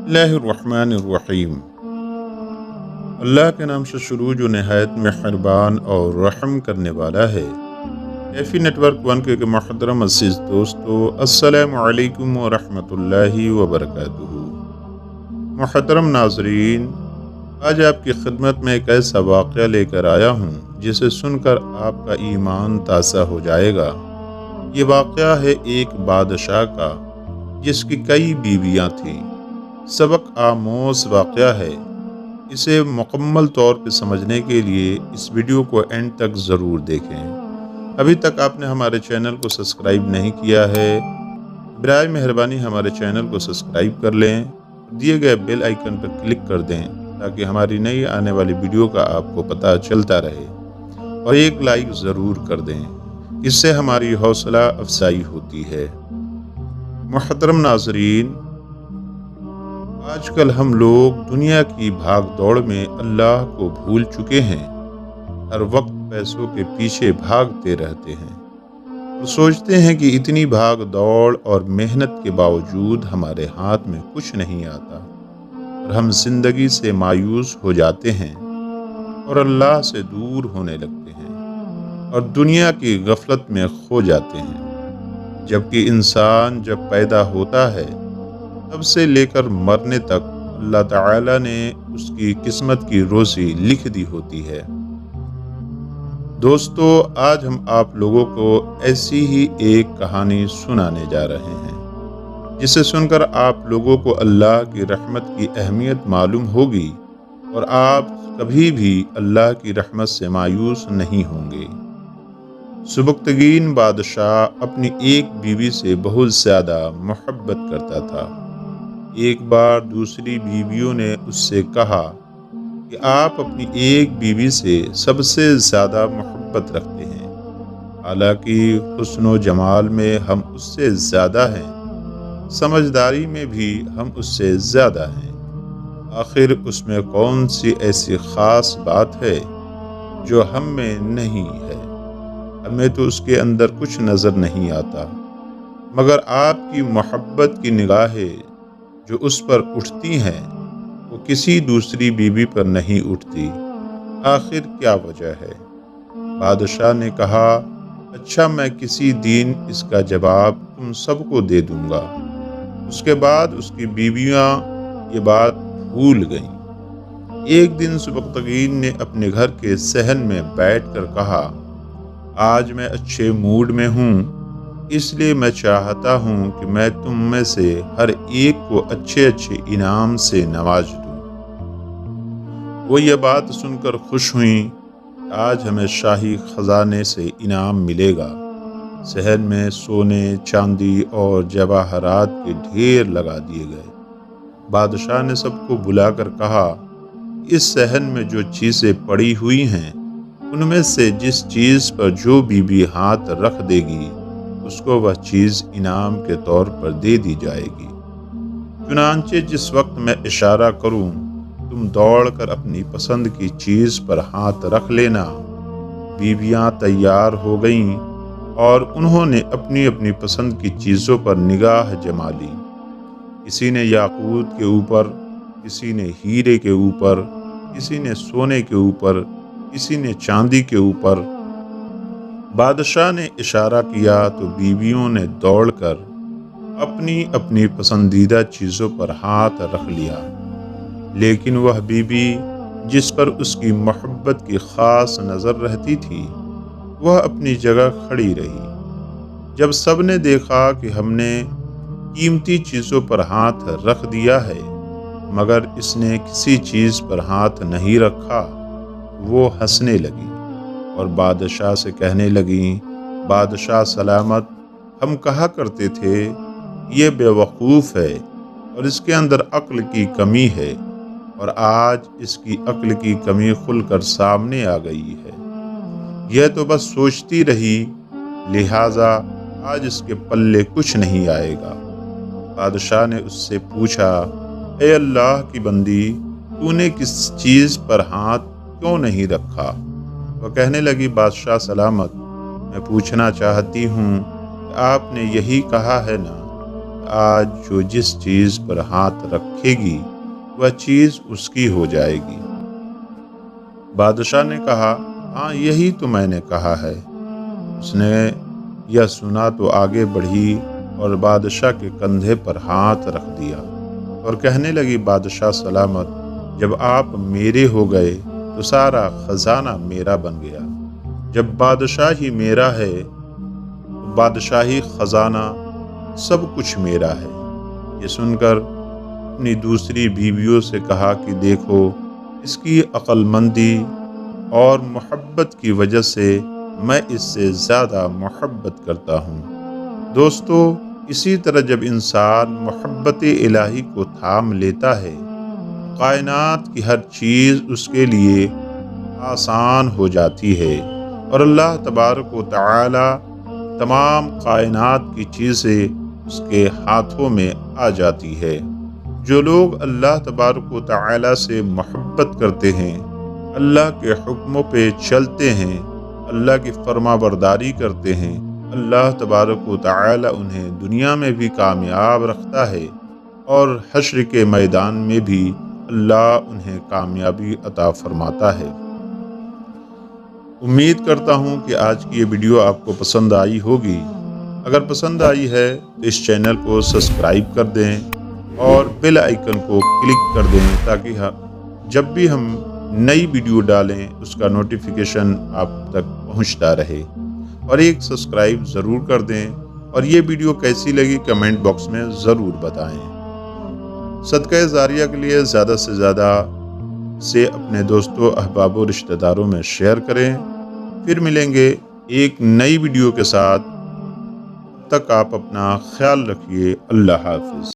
बिस्मिल्लाहिर्रहमानिर्रहीम। अल्लाह के नाम से शुरू जो नहायत मेहरबान और रहम करने वाला है। कैफी नेटवर्क वन के मुहतरम अज़ीज़ दोस्तों, अस्सलामु अलैकुम व रहमतुल्लाहि व बरकातुहू। मुहतरम नाज़रीन, आज आपकी खिदमत में एक ऐसा वाक़या लेकर आया हूँ जिसे सुनकर आपका ईमान ताज़ा हो जाएगा। ये वाक़या है एक बादशाह का जिसकी कई बीवियाँ थीं। सबक आमोज़ वाक़या है। इसे मुकम्मल तौर पर समझने के लिए इस वीडियो को एंड तक ज़रूर देखें। अभी तक आपने हमारे चैनल को सब्सक्राइब नहीं किया है, बराए मेहरबानी हमारे चैनल को सब्सक्राइब कर लें, दिए गए बेल आइकन पर क्लिक कर दें ताकि हमारी नई आने वाली वीडियो का आपको पता चलता रहे, और एक लाइक ज़रूर कर दें, इससे हमारी हौसला अफजाई होती है। मुहतरम नाज़रीन, आजकल हम लोग दुनिया की भाग दौड़ में अल्लाह को भूल चुके हैं। हर वक्त पैसों के पीछे भागते रहते हैं और सोचते हैं कि इतनी भाग दौड़ और मेहनत के बावजूद हमारे हाथ में कुछ नहीं आता, और हम जिंदगी से मायूस हो जाते हैं और अल्लाह से दूर होने लगते हैं और दुनिया की गफलत में खो जाते हैं। जबकि इंसान जब पैदा होता है तब से लेकर मरने तक अल्लाह ताला ने उसकी किस्मत की रोज़ी लिख दी होती है। दोस्तों, आज हम आप लोगों को ऐसी ही एक कहानी सुनाने जा रहे हैं जिसे सुनकर आप लोगों को अल्लाह की रहमत की अहमियत मालूम होगी और आप कभी भी अल्लाह की रहमत से मायूस नहीं होंगे। सुबक्तगीन बादशाह अपनी एक बीवी से बहुत ज़्यादा मोहब्बत करता था। एक बार दूसरी बीवियों ने उससे कहा कि आप अपनी एक बीवी से सबसे ज़्यादा मोहब्बत रखते हैं, हालांकि हुस्न जमाल में हम उससे ज़्यादा हैं, समझदारी में भी हम उससे ज़्यादा हैं। आखिर उसमें कौन सी ऐसी ख़ास बात है जो हम में नहीं है? हमें तो उसके अंदर कुछ नज़र नहीं आता, मगर आपकी मोहब्बत की निगाहें जो उस पर उठती हैं वो किसी दूसरी बीवी पर नहीं उठती। आखिर क्या वजह है? बादशाह ने कहा, अच्छा, मैं किसी दिन इसका जवाब तुम सबको दे दूंगा। उसके बाद उसकी बीवियां ये बात भूल गईं। एक दिन सुबक्तगीन ने अपने घर के सहन में बैठकर कहा, आज मैं अच्छे मूड में हूँ, इसलिए मैं चाहता हूँ कि मैं तुम में से हर एक को अच्छे अच्छे इनाम से नवाज दूँ। वो ये बात सुनकर खुश हुई, आज हमें शाही खजाने से इनाम मिलेगा। सहन में सोने, चांदी और जवाहरात के ढेर लगा दिए गए। बादशाह ने सबको बुलाकर कहा, इस सहन में जो चीज़ें पड़ी हुई हैं उनमें से जिस चीज़ पर जो बीवी हाथ रख देगी उसको वह चीज़ इनाम के तौर पर दे दी जाएगी। चुनांचे जिस वक्त मैं इशारा करूं तुम दौड़कर अपनी पसंद की चीज़ पर हाथ रख लेना। बीवियां तैयार हो गईं और उन्होंने अपनी अपनी पसंद की चीज़ों पर निगाह जमा ली। किसी ने याकूत के ऊपर, किसी ने हीरे के ऊपर, किसी ने सोने के ऊपर, किसी ने चांदी के ऊपर। बादशाह ने इशारा किया तो बीवियों ने दौड़कर अपनी अपनी पसंदीदा चीज़ों पर हाथ रख लिया, लेकिन वह बीवी जिस पर उसकी मोहब्बत की ख़ास नज़र रहती थी वह अपनी जगह खड़ी रही। जब सब ने देखा कि हमने कीमती चीज़ों पर हाथ रख दिया है मगर इसने किसी चीज़ पर हाथ नहीं रखा, वो हंसने लगी और बादशाह से कहने लगी, बादशाह सलामत, हम कहा करते थे ये बेवकूफ़ है और इसके अंदर अक्ल की कमी है, और आज इसकी अक्ल की कमी खुलकर सामने आ गई है। यह तो बस सोचती रही, लिहाजा आज इसके पल्ले कुछ नहीं आएगा। बादशाह ने उससे पूछा, ए अल्लाह की बंदी, तूने किस चीज़ पर हाथ क्यों नहीं रखा? वह कहने लगी, बादशाह सलामत, मैं पूछना चाहती हूँ कि आपने यही कहा है ना, آج جو जिस चीज़ पर हाथ रखेगी वह चीज़ उसकी हो जाएगी। बादशाह ने कहा, हाँ यही तो मैंने कहा है। उसने यह सुना तो आगे बढ़ी और बादशाह के कंधे पर हाथ रख दिया और कहने लगी, बादशाह सलामत, जब आप मेरे हो गए तो सारा खजाना मेरा बन गया। जब बादशाह ही मेरा है तो बादशाही खजाना सब कुछ मेरा है। ये सुनकर अपनी दूसरी बीवियों से कहा कि देखो, इसकी अक्लमंदी और मोहब्बत की वजह से मैं इससे ज़्यादा मोहब्बत करता हूँ। दोस्तों, इसी तरह जब इंसान मोहब्बत इलाही को थाम लेता है, कायनात की हर चीज़ उसके लिए आसान हो जाती है और अल्लाह तबारक व तआला तमाम कायनात की चीज़ें उसके हाथों में आ जाती है। जो लोग अल्लाह तबारक व तआला से मोहब्बत करते हैं, अल्लाह के हुक्मों पे चलते हैं, अल्लाह की फरमाबरदारी करते हैं, अल्लाह तबारक व तआला उन्हें दुनिया में भी कामयाब रखता है और हश्र के मैदान में भी अल्लाह उन्हें कामयाबी अता फरमाता है। उम्मीद करता हूँ कि आज की ये वीडियो आपको पसंद आई होगी। अगर पसंद आई है तो इस चैनल को सब्सक्राइब कर दें और बेल आइकन को क्लिक कर दें ताकि जब भी हम नई वीडियो डालें उसका नोटिफिकेशन आप तक पहुंचता रहे। और एक सब्सक्राइब ज़रूर कर दें और ये वीडियो कैसी लगी कमेंट बॉक्स में ज़रूर बताएं। सदक़े ज़ारिया के लिए ज़्यादा से ज़्यादा से अपने दोस्तों, अहबाबों, रिश्तेदारों में शेयर करें। फिर मिलेंगे एक नई वीडियो के साथ। तब तक आप अपना ख्याल रखिए। अल्लाह हाफ़िज़।